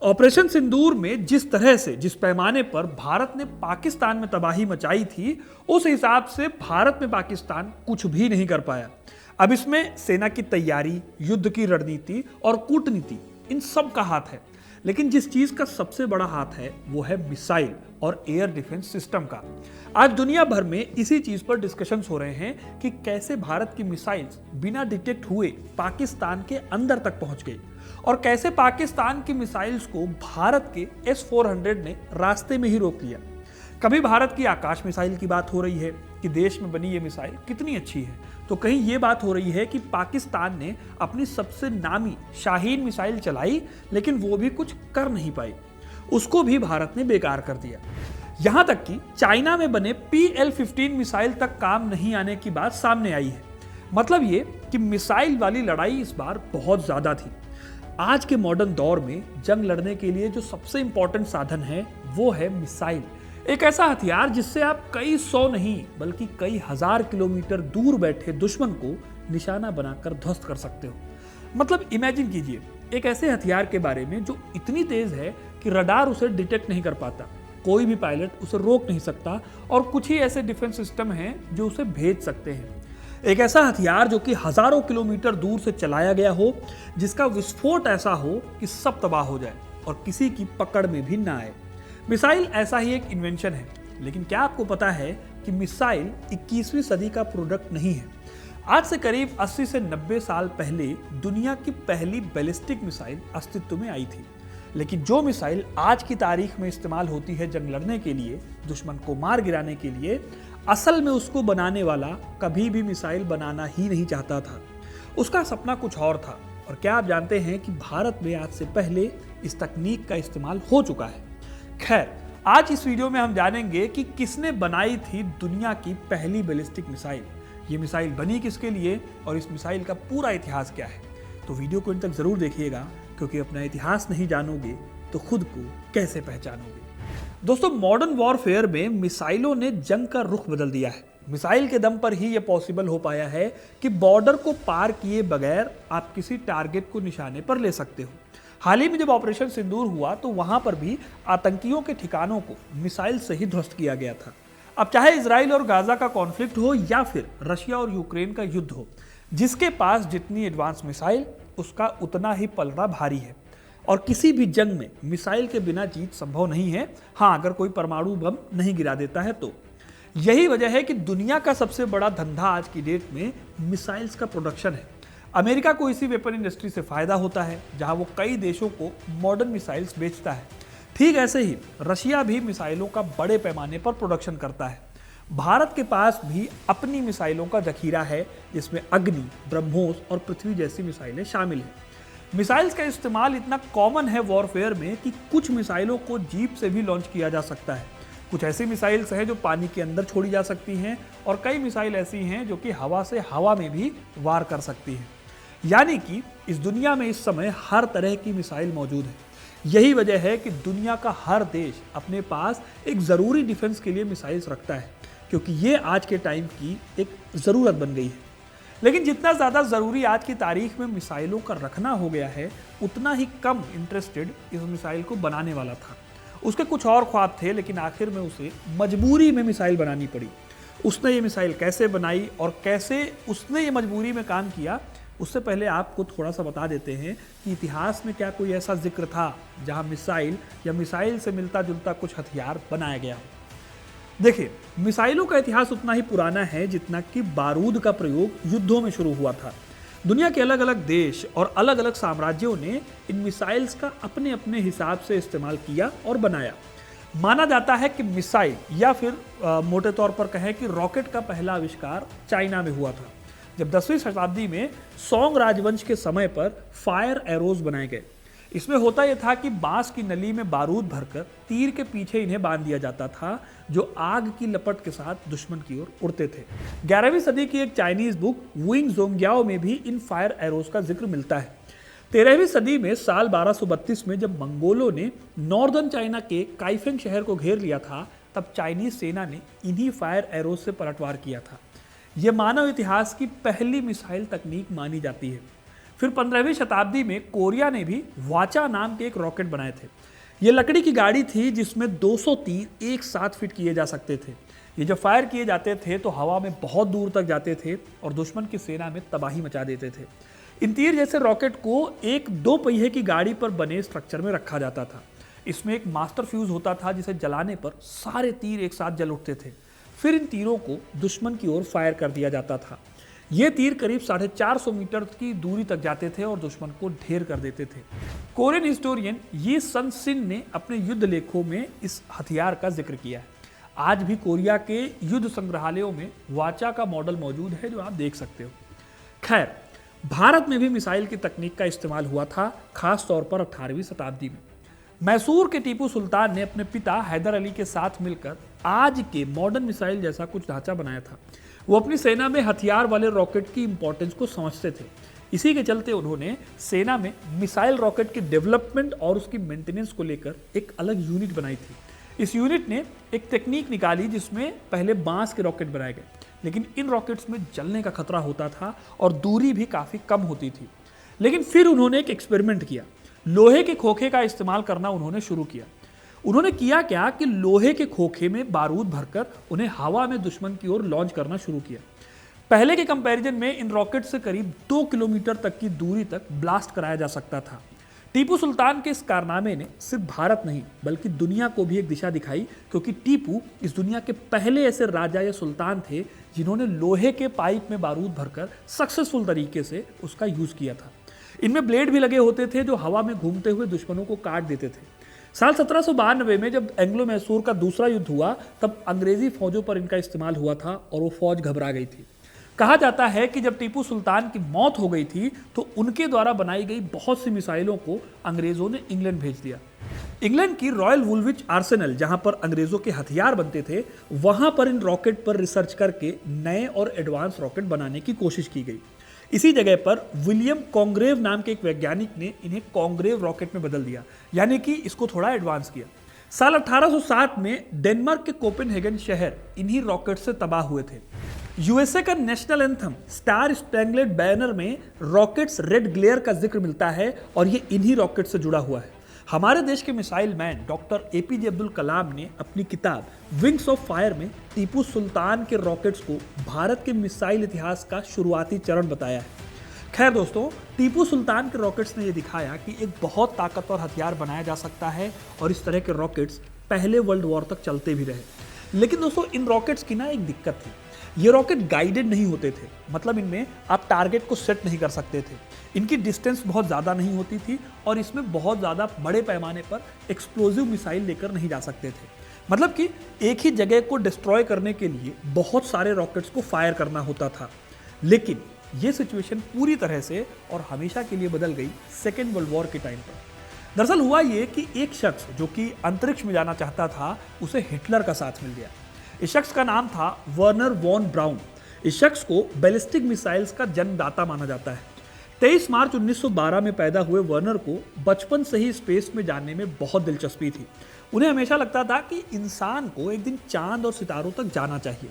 Operation सिंदूर में जिस तरह से, जिस पैमाने पर भारत ने पाकिस्तान में तबाही मचाई थी, उस हिसाब से भारत में पाकिस्तान कुछ भी नहीं कर पाया। अब इसमें सेना की तैयारी, युद्ध की रणनीति और कूटनीति, इन सब का हाथ है। लेकिन जिस चीज का सबसे बड़ा हाथ है वो है मिसाइल और एयर डिफेंस सिस्टम का। आज दुनिया भर में इसी चीज पर डिस्कशंस हो रहे हैं कि कैसे भारत की मिसाइल्स बिना डिटेक्ट हुए पाकिस्तान के अंदर तक पहुंच गई और कैसे पाकिस्तान की मिसाइल्स को भारत के S-400 ने रास्ते में ही रोक लिया। कभी भारत की आकाश मिसाइल की बात हो रही है कि देश में बनी ये मिसाइल कितनी अच्छी है, तो कहीं ये बात हो रही है कि पाकिस्तान ने अपनी सबसे नामी शाहीन मिसाइल चलाई लेकिन वो भी कुछ कर नहीं पाई, उसको भी भारत ने बेकार कर दिया। यहां तक कि चाइना में बने PL-15 मिसाइल तक काम नहीं आने की बात सामने आई है। मतलब ये कि मिसाइल वाली लड़ाई इस बार बहुत ज्यादा थी। आज के मॉडर्न दौर में जंग लड़ने के लिए जो सबसे इंपॉर्टेंट साधन है वो है मिसाइल। एक ऐसा हथियार जिससे आप कई सौ नहीं बल्कि कई हजार किलोमीटर दूर बैठे दुश्मन को निशाना बनाकर ध्वस्त कर सकते हो। मतलब इमेजिन कीजिए एक ऐसे हथियार के बारे में जो इतनी तेज है कि रडार उसे डिटेक्ट नहीं कर पाता, कोई भी पायलट उसे रोक नहीं सकता और कुछ ही ऐसे डिफेंस सिस्टम हैं जो उसे भेज सकते हैं। एक ऐसा हथियार जो कि हजारों किलोमीटर दूर से चलाया गया हो, जिसका विस्फोट ऐसा हो कि सब तबाह हो जाए और किसी की पकड़ में भी ना आए। मिसाइल ऐसा ही एक इन्वेंशन है, लेकिन क्या आपको पता है कि मिसाइल 21वीं सदी का प्रोडक्ट नहीं है। आज से करीब 80 से 90 साल पहले दुनिया की पहली बैलिस्टिक मिसाइल अस्तित्व में आई थी। लेकिन जो मिसाइल आज की तारीख में इस्तेमाल होती है जंग लड़ने के लिए, दुश्मन को मार गिराने के लिए, असल में उसको बनाने वाला कभी भी मिसाइल बनाना ही नहीं चाहता था। उसका सपना कुछ और था। और क्या आप जानते हैं कि भारत में आज से पहले इस तकनीक का इस्तेमाल हो चुका है। खैर, आज इस वीडियो में हम जानेंगे कि किसने बनाई थी दुनिया की पहली बैलिस्टिक मिसाइल, ये मिसाइल बनी किसके लिए और इस मिसाइल का पूरा इतिहास क्या है। तो वीडियो को इन तक जरूर देखिएगा, क्योंकि अपना इतिहास नहीं जानोगे तो खुद को कैसे पहचानोगे। दोस्तों, मॉडर्न वॉरफेयर में मिसाइलों ने जंग का रुख बदल दिया है। मिसाइल के दम पर ही यह पॉसिबल हो पाया है कि बॉर्डर को पार किए बगैर आप किसी टारगेट को निशाने पर ले सकते हो। हाल ही में जब ऑपरेशन सिंदूर हुआ तो वहां पर भी आतंकियों के ठिकानों को मिसाइल से ही ध्वस्त किया गया था। अब चाहे इजराइल और गाजा का कॉन्फ्लिक्ट हो या फिर रशिया और यूक्रेन का युद्ध हो, जिसके पास जितनी एडवांस मिसाइल उसका उतना ही पलड़ा भारी है। और किसी भी जंग में मिसाइल के बिना जीत संभव नहीं है। हाँ, अगर कोई परमाणु बम नहीं गिरा देता है तो। यही वजह है कि दुनिया का सबसे बड़ा धंधा आज की डेट में मिसाइल्स का प्रोडक्शन है। अमेरिका को इसी वेपन इंडस्ट्री से फायदा होता है, जहां वो कई देशों को मॉडर्न मिसाइल्स बेचता है। ठीक ऐसे ही रशिया भी मिसाइलों का बड़े पैमाने पर प्रोडक्शन करता है। भारत के पास भी अपनी मिसाइलों का जखीरा है, जिसमें अग्नि, ब्रह्मोस और पृथ्वी जैसी मिसाइलें शामिल हैं। मिसाइल्स का इस्तेमाल इतना कॉमन है वॉरफेयर में कि कुछ मिसाइलों को जीप से भी लॉन्च किया जा सकता है। कुछ ऐसी मिसाइल्स हैं जो पानी के अंदर छोड़ी जा सकती हैं और कई मिसाइल ऐसी हैं जो कि हवा से हवा में भी वार कर सकती हैं। यानी कि इस दुनिया में इस समय हर तरह की मिसाइल मौजूद है। यही वजह है कि दुनिया का हर देश अपने पास एक ज़रूरी डिफेंस के लिए मिसाइल्स रखता है, क्योंकि ये आज के टाइम की एक ज़रूरत बन गई है। लेकिन जितना ज़्यादा ज़रूरी आज की तारीख में मिसाइलों का रखना हो गया है, उतना ही कम इंटरेस्टेड इस मिसाइल को बनाने वाला था। उसके कुछ और ख्वाब थे, लेकिन आखिर में उसे मजबूरी में मिसाइल बनानी पड़ी। उसने ये मिसाइल कैसे बनाई और कैसे उसने ये मजबूरी में काम किया, उससे पहले आपको थोड़ा सा बता देते हैं कि इतिहास में क्या कोई ऐसा जिक्र था जहां मिसाइल या मिसाइल से मिलता जुलता कुछ हथियार बनाया गया हो। देखिए, मिसाइलों का इतिहास उतना ही पुराना है जितना कि बारूद का प्रयोग युद्धों में शुरू हुआ था। दुनिया के अलग अलग देश और अलग अलग साम्राज्यों ने इन मिसाइल्स का अपने अपने हिसाब से इस्तेमाल किया और बनाया। माना जाता है कि मिसाइल या फिर मोटे तौर पर कहें कि रॉकेट का पहला आविष्कार चाइना में हुआ था, जब 10वीं शताब्दी में सोंग राजवंश के समय पर फायर एरोज बनाए गए। इसमें होता यह था कि बांस की नली में बारूद भरकर तीर के पीछे इन्हें बांध दिया जाता था, जो आग की लपट के साथ दुश्मन की ओर उड़ते थे। 11वीं सदी की एक चाइनीज बुक वुइंग जोंग्याओ में भी इन फायर एरोज का जिक्र मिलता है। 13वीं सदी में साल 1232 में जब मंगोलों ने नॉर्दर्न चाइना के काइफेंग शहर को घेर लिया था, तब चाइनीज सेना ने इन्हीं फायर एरोज से पलटवार किया था। यह मानव इतिहास की पहली मिसाइल तकनीक मानी जाती है। फिर 15वीं शताब्दी में कोरिया ने भी वाचा नाम के एक रॉकेट बनाए थे। ये लकड़ी की गाड़ी थी जिसमें 200 तीर एक साथ फिट किए जा सकते थे। ये जब फायर किए जाते थे तो हवा में बहुत दूर तक जाते थे और दुश्मन की सेना में तबाही मचा देते थे। इन तीर जैसे रॉकेट को एक 2 पहिए की गाड़ी पर बने स्ट्रक्चर में रखा जाता था। इसमें एक मास्टर फ्यूज होता था जिसे जलाने पर सारे तीर एक साथ जल उठते थे। फिर इन तीरों को दुश्मन की ओर फायर कर दिया जाता था। ये तीर करीब 450 मीटर की दूरी तक जाते थे और दुश्मन को ढेर कर देते थे। कोरियन हिस्टोरियन ये सन सिन ने अपने युद्ध लेखों में इस हथियार का जिक्र किया है। आज भी कोरिया के युद्ध संग्रहालयों में वाचा का मॉडल मौजूद है जो आप देख सकते हो। खैर, भारत में भी मिसाइल की तकनीक का इस्तेमाल हुआ था, खास तौर पर 18वीं शताब्दी में। मैसूर के टीपू सुल्तान ने अपने पिता हैदर अली के साथ मिलकर आज के मॉडर्न मिसाइल जैसा कुछ ढांचा बनाया था। वो अपनी सेना में हथियार वाले रॉकेट की इंपॉर्टेंस को समझते थे। इसी के चलते उन्होंने सेना में मिसाइल रॉकेट की डेवलपमेंट और उसकी मेंटेनेंस को लेकर एक अलग यूनिट बनाई थी। इस यूनिट ने एक टेक्निक निकाली जिसमें पहले बांस के रॉकेट बनाए गए, लेकिन इन रॉकेट्स में जलने का खतरा होता था और दूरी भी काफ़ी कम होती थी। लेकिन फिर उन्होंने एक एक्सपेरिमेंट किया। लोहे के खोखे का इस्तेमाल करना उन्होंने शुरू किया। उन्होंने किया क्या कि लोहे के खोखे में बारूद भरकर उन्हें हवा में दुश्मन की ओर लॉन्च करना शुरू किया। पहले के कंपैरिजन में इन रॉकेट से करीब 2 किलोमीटर तक की दूरी तक ब्लास्ट कराया जा सकता था। टीपू सुल्तान के इस कारनामे ने सिर्फ भारत नहीं बल्कि दुनिया को भी एक दिशा दिखाई, क्योंकि टीपू इस दुनिया के पहले ऐसे राजा या सुल्तान थे जिन्होंने लोहे के पाइप में बारूद भरकर सक्सेसफुल तरीके से उसका यूज किया था। इनमें ब्लेड भी लगे होते थे जो हवा में घूमते हुए दुश्मनों को काट देते थे। साल 1792 में जब एंग्लो मैसूर का दूसरा युद्ध हुआ तब अंग्रेजी फौजों पर इनका इस्तेमाल हुआ था और वो फौज घबरा गई थी। कहा जाता है कि जब टीपू सुल्तान की मौत हो गई थी तो उनके द्वारा बनाई गई बहुत सी मिसाइलों को अंग्रेजों ने इंग्लैंड भेज दिया। इंग्लैंड की रॉयल वुलविच आर्सेनल, जहां पर अंग्रेजों के हथियार बनते थे, वहां पर इन रॉकेट पर रिसर्च करके नए और एडवांस रॉकेट बनाने की कोशिश की गई। इसी जगह पर विलियम कॉन्ग्रेव नाम के एक वैज्ञानिक ने इन्हें कॉन्ग्रेव रॉकेट में बदल दिया, यानी कि इसको थोड़ा एडवांस किया। साल 1807 में डेनमार्क के कोपेनहेगन शहर इन्हीं रॉकेट से तबाह हुए थे। यूएसए का नेशनल एंथम स्टार स्पैंगलेड बैनर में रॉकेट्स रेड ग्लेयर का जिक्र मिलता है और ये इन्हीं रॉकेट से जुड़ा हुआ है। हमारे देश के missile man doctor A P J Abdul Kalam ने अपनी किताब विंग्स ऑफ फायर में टीपू सुल्तान के रॉकेट्स को भारत के मिसाइल इतिहास का शुरुआती चरण बताया है। खैर दोस्तों, टीपू सुल्तान के रॉकेट्स ने यह दिखाया कि एक बहुत ताकतवर हथियार बनाया जा सकता है और इस तरह के रॉकेट्स पहले वर्ल्ड वॉर तक चलते भी रहे। लेकिन दोस्तों, इन रॉकेट्स की ना एक दिक्कत थी। ये रॉकेट गाइडेड नहीं होते थे, मतलब इनमें आप टारगेट को सेट नहीं कर सकते थे। इनकी डिस्टेंस बहुत ज़्यादा नहीं होती थी और इसमें बहुत ज़्यादा बड़े पैमाने पर एक्सप्लोजिव मिसाइल लेकर नहीं जा सकते थे। मतलब कि एक ही जगह को डिस्ट्रॉय करने के लिए बहुत सारे रॉकेट्स को फायर करना होता था। लेकिन ये सिचुएशन पूरी तरह से और हमेशा के लिए बदल गई सेकेंड वर्ल्ड वॉर के टाइम पर। दरअसल हुआ ये कि एक शख्स जो कि अंतरिक्ष में जाना चाहता था, उसे हिटलर का साथ मिल गया। इस शख्स का नाम था वर्नर वॉन ब्राउन। इस शख्स को बैलिस्टिक मिसाइल्स का जन्मदाता माना जाता है। 23 मार्च 1912 में पैदा हुए वर्नर को बचपन से ही स्पेस में जाने में बहुत दिलचस्पी थी। उन्हें हमेशा लगता था कि इंसान को एक दिन चांद और सितारों तक जाना चाहिए।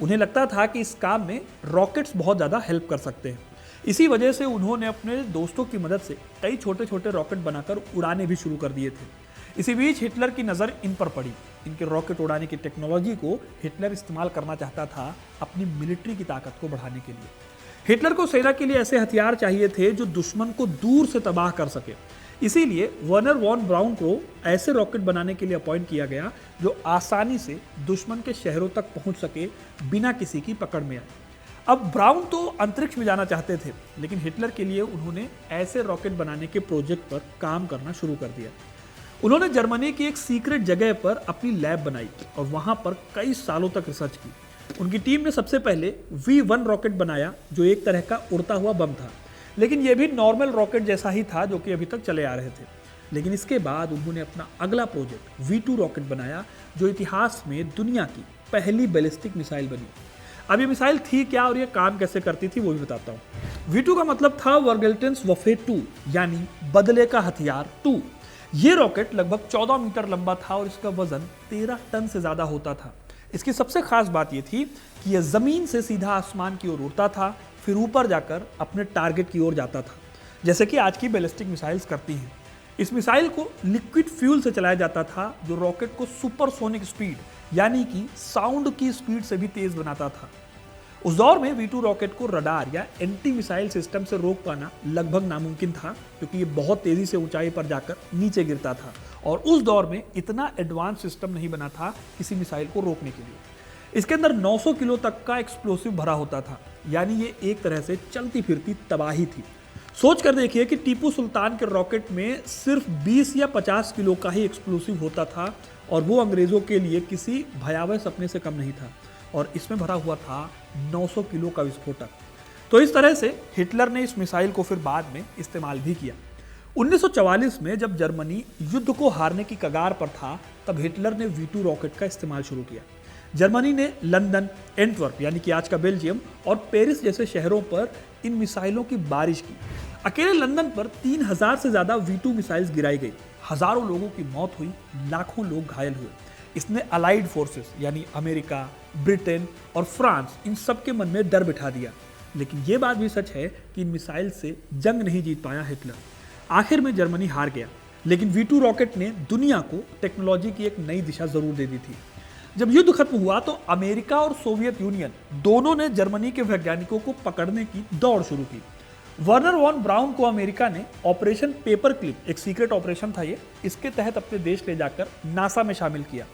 उन्हें लगता था कि इस काम में रॉकेट्स बहुत ज़्यादा हेल्प कर सकते हैं। इसी वजह से उन्होंने अपने दोस्तों की मदद से कई छोटे छोटे रॉकेट बनाकर उड़ाने भी शुरू कर दिए थे। इसी बीच हिटलर की नज़र इन पर पड़ी। इनके रॉकेट उड़ाने की टेक्नोलॉजी को हिटलर इस्तेमाल करना चाहता था अपनी मिलिट्री की ताकत को बढ़ाने के लिए। हिटलर को सेना के लिए ऐसे हथियार चाहिए थे जो दुश्मन को दूर से तबाह कर सके। इसीलिए वर्नर वॉन ब्राउन को ऐसे रॉकेट बनाने के लिए अपॉइंट किया गया जो आसानी से दुश्मन के शहरों तक पहुंच सके बिना किसी की पकड़ में आए। अब ब्राउन तो अंतरिक्ष में जाना चाहते थे, लेकिन हिटलर के लिए उन्होंने ऐसे रॉकेट बनाने के प्रोजेक्ट पर काम करना शुरू कर दिया। उन्होंने जर्मनी की एक सीक्रेट जगह पर अपनी लैब बनाई और वहां पर कई सालों तक रिसर्च की। उनकी टीम ने सबसे पहले V1 रॉकेट बनाया जो एक तरह का उड़ता हुआ बम था, लेकिन यह भी नॉर्मल रॉकेट जैसा ही था जो कि अभी तक चले आ रहे थे। लेकिन इसके बाद उन्होंने अपना अगला प्रोजेक्ट V2 रॉकेट बनाया जो इतिहास में दुनिया की पहली बैलिस्टिक मिसाइल बनी। अब ये मिसाइल थी क्या और ये काम कैसे करती थी वो भी बताता हूँ। V2 का मतलब था वर्गेल्टेंस वफे 2, यानी बदले का हथियार 2। ये रॉकेट लगभग 14 मीटर लंबा था और इसका वजन 13 टन से ज़्यादा होता था। इसकी सबसे खास बात यह थी कि यह ज़मीन से सीधा आसमान की ओर उड़ता था, फिर ऊपर जाकर अपने टारगेट की ओर जाता था। जैसे कि आज की बैलिस्टिक मिसाइल्स करती हैं। इस मिसाइल को लिक्विड फ्यूल से चलाया जाता था, जो रॉकेट को सुपरसोनिक स्पीड यानी कि साउंड की स्पीड से भी तेज बनाता था। उस दौर में V2 रॉकेट को रडार या एंटी मिसाइल सिस्टम से रोक पाना लगभग नामुमकिन था, क्योंकि ये बहुत तेजी से ऊंचाई पर जाकर नीचे गिरता था और उस दौर में इतना एडवांस सिस्टम नहीं बना था किसी मिसाइल को रोकने के लिए। इसके अंदर 900 किलो तक का एक्सप्लोसिव भरा होता था, यानी ये एक तरह से चलती फिरती तबाही थी। सोच कर देखिए कि टीपू सुल्तान के रॉकेट में सिर्फ 20 या 50 किलो का ही एक्सप्लोसिव होता था और वो अंग्रेजों के लिए किसी भयावह सपने से कम नहीं था, और इसमें भरा हुआ था 900 किलो का विस्फोटक। तो इस तरह से हिटलर ने इस मिसाइल को फिर बाद में इस्तेमाल भी किया। 1944 में जब जर्मनी युद्ध को हारने की कगार पर था, तब हिटलर ने V2 रॉकेट का इस्तेमाल शुरू किया। जर्मनी ने लंदन, एंटवर्प यानी कि आज का बेल्जियम और पेरिस जैसे शहरों पर इन मिसाइलों की बारिश की। अकेले लंदन पर 3000 से ज्यादा V2 मिसाइल्स गिराई गई। हजारों लोगों की मौत हुई, लाखों लोग घायल हुए। इसने अलाइड फोर्सेस यानी अमेरिका, ब्रिटेन और फ्रांस, इन सब के मन में डर बिठा दिया। लेकिन ये बात भी सच है कि इन मिसाइल से जंग नहीं जीत पाया हिटलर। आखिर में जर्मनी हार गया, लेकिन V2 रॉकेट ने दुनिया को टेक्नोलॉजी की एक नई दिशा जरूर दे दी थी। जब युद्ध खत्म हुआ तो अमेरिका और सोवियत यूनियन दोनों ने जर्मनी के वैज्ञानिकों को पकड़ने की दौड़ शुरू की। वर्नर वॉन ब्राउन को अमेरिका ने ऑपरेशन पेपर क्लिप, एक सीक्रेट ऑपरेशन था ये, इसके तहत अपने देश ले जाकर नासा में शामिल किया।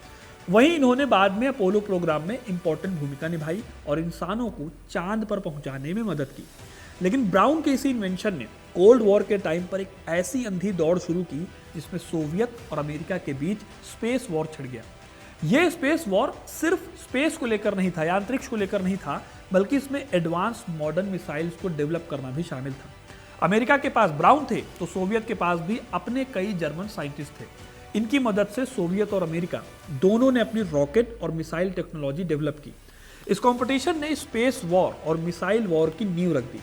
वहीं इन्होंने बाद में अपोलो प्रोग्राम में इंपॉर्टेंट भूमिका निभाई और इंसानों को चांद पर पहुंचाने में मदद की। लेकिन ब्राउन के इसी इन्वेंशन ने कोल्ड वॉर के टाइम पर एक ऐसी अंधी दौड़ शुरू की जिसमें सोवियत और अमेरिका के बीच स्पेस वॉर छिड़ गया। यह स्पेस वॉर सिर्फ स्पेस को लेकर नहीं था या अंतरिक्ष को लेकर नहीं था, बल्कि इसमें एडवांस मॉडर्न मिसाइल्स को डेवलप करना भी शामिल था। अमेरिका के पास ब्राउन थे तो सोवियत के पास भी अपने कई जर्मन साइंटिस्ट थे। इनकी मदद से सोवियत और अमेरिका दोनों ने अपनी रॉकेट और मिसाइल टेक्नोलॉजी डेवलप की। इस कंपटीशन ने स्पेस वॉर और मिसाइल वॉर की नींव रख दी।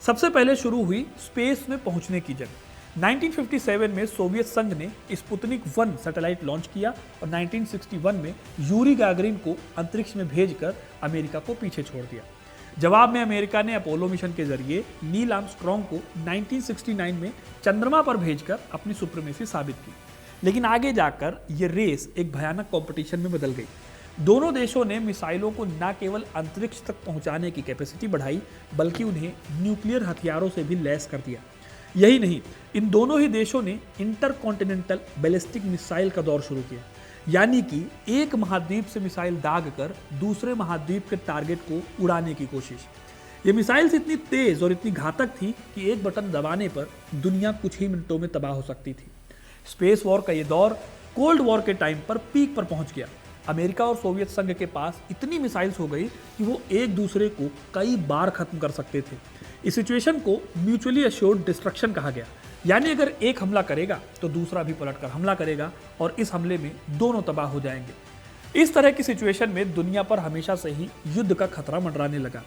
सबसे पहले शुरू हुई स्पेस में पहुंचने की जंग। 1957 में सोवियत संघ ने स्पुतनिक 1 सैटेलाइट लॉन्च किया और 1961 में यूरी गागरिन को अंतरिक्ष में भेजकर अमेरिका को पीछे छोड़ दिया। जवाब में अमेरिका ने अपोलो मिशन के जरिए नील आर्मस्ट्रॉन्ग को 1969 में चंद्रमा पर भेजकर अपनी सुप्रीमेसी साबित की। लेकिन आगे जाकर ये रेस एक भयानक कंपटीशन में बदल गई। दोनों देशों ने मिसाइलों को न केवल अंतरिक्ष तक पहुंचाने की कैपेसिटी बढ़ाई, बल्कि उन्हें न्यूक्लियर हथियारों से भी लैस कर दिया। यही नहीं, इन दोनों ही देशों ने इंटरकॉन्टिनेंटल बैलिस्टिक मिसाइल का दौर शुरू किया, यानी कि एक महाद्वीप से मिसाइल दाग कर दूसरे महाद्वीप के टारगेट को उड़ाने की कोशिश। ये मिसाइल्स इतनी तेज और इतनी घातक थी कि एक बटन दबाने पर दुनिया कुछ ही मिनटों में तबाह हो सकती थी। स्पेस वॉर का ये दौर कोल्ड वॉर के टाइम पर पीक पर पहुंच गया। अमेरिका और सोवियत संघ के पास इतनी मिसाइल्स हो गई कि वो एक दूसरे को कई बार खत्म कर सकते थे। इस सिचुएशन को म्यूचुअली एश्योर्ड डिस्ट्रक्शन कहा गया, यानी अगर एक हमला करेगा तो दूसरा भी पलटकर हमला करेगा और इस हमले में दोनों तबाह हो जाएंगे। इस तरह की सिचुएशन में दुनिया पर हमेशा से ही युद्ध का खतरा मंडराने लगा।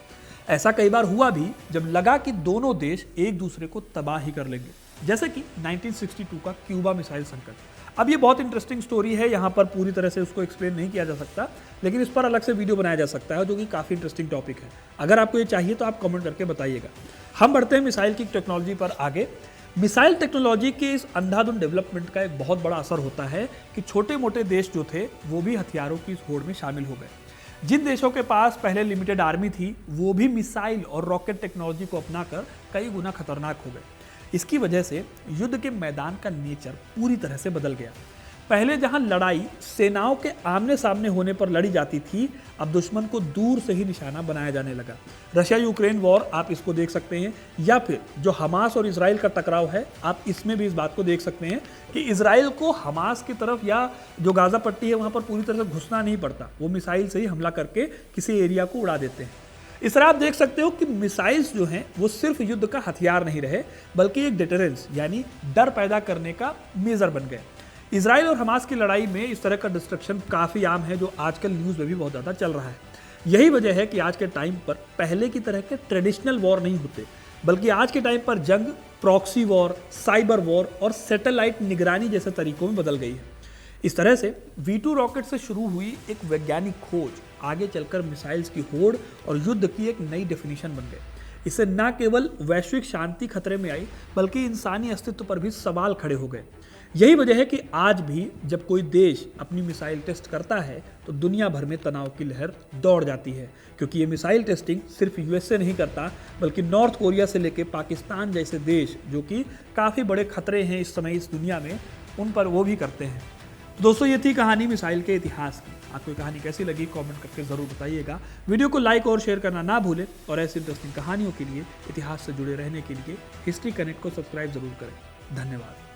ऐसा कई बार हुआ भी जब लगा कि दोनों देश एक दूसरे को तबाह ही कर लेंगे, जैसे कि 1962 का क्यूबा मिसाइल संकट। अब ये बहुत इंटरेस्टिंग स्टोरी है, यहाँ पर पूरी तरह से उसको एक्सप्लेन नहीं किया जा सकता, लेकिन इस पर अलग से वीडियो बनाया जा सकता है, जो कि काफ़ी इंटरेस्टिंग टॉपिक है। अगर आपको ये चाहिए तो आप कमेंट करके बताइएगा। हम बढ़ते हैं मिसाइल की टेक्नोलॉजी पर आगे। मिसाइल टेक्नोलॉजी के इस अंधाधुंध डेवलपमेंट का एक बहुत बड़ा असर होता है कि छोटे मोटे देश जो थे वो भी हथियारों की इस होड़ में शामिल हो गए। जिन देशों के पास पहले लिमिटेड आर्मी थी, वो भी मिसाइल और रॉकेट टेक्नोलॉजी को अपनाकर कई गुना खतरनाक हो गए। इसकी वजह से युद्ध के मैदान का नेचर पूरी तरह से बदल गया। पहले जहां लड़ाई सेनाओं के आमने सामने होने पर लड़ी जाती थी, अब दुश्मन को दूर से ही निशाना बनाया जाने लगा। रशिया यूक्रेन वॉर आप इसको देख सकते हैं, या फिर जो हमास और इजराइल का टकराव है, आप इसमें भी इस बात को देख सकते हैं कि इजराइल को हमास की तरफ या जो गाजा पट्टी है वहां पर पूरी तरह से घुसना नहीं पड़ता, वो मिसाइल से ही हमला करके किसी एरिया को उड़ा देते हैं। इस तरह आप देख सकते हो कि मिसाइल्स जो हैं वो सिर्फ युद्ध का हथियार नहीं रहे, बल्कि एक डिटरेंस यानी डर पैदा करने का मेजर बन गए। इजराइल और हमास की लड़ाई में इस तरह का डिस्ट्रक्शन काफ़ी आम है, जो आजकल न्यूज़ में भी बहुत ज़्यादा चल रहा है। यही वजह है कि आज के टाइम पर पहले की तरह के ट्रेडिशनल वॉर नहीं होते, बल्कि आज के टाइम पर जंग प्रॉक्सी वॉर, साइबर वॉर और सैटेलाइट निगरानी जैसे तरीकों में बदल गई है। इस तरह से V2 रॉकेट से शुरू हुई एक वैज्ञानिक खोज आगे चलकर मिसाइल्स की होड़ और युद्ध की एक नई डेफिनेशन बन गई। इससे न केवल वैश्विक शांति खतरे में आई, बल्कि इंसानी अस्तित्व पर भी सवाल खड़े हो गए। यही वजह है कि आज भी जब कोई देश अपनी मिसाइल टेस्ट करता है तो दुनिया भर में तनाव की लहर दौड़ जाती है, क्योंकि ये मिसाइल टेस्टिंग सिर्फ यूएसए नहीं करता, बल्कि नॉर्थ कोरिया से लेकर पाकिस्तान जैसे देश जो कि काफ़ी बड़े खतरे हैं इस समय इस दुनिया में, उन पर वो भी करते हैं। तो दोस्तों, ये थी कहानी मिसाइल के इतिहास की। आपको कहानी कैसी लगी कमेंट करके ज़रूर बताइएगा। वीडियो को लाइक और शेयर करना ना भूलें और ऐसी इंटरेस्टिंग कहानियों के लिए, इतिहास से जुड़े रहने के लिए हिस्ट्री कनेक्ट को सब्सक्राइब जरूर करें। धन्यवाद।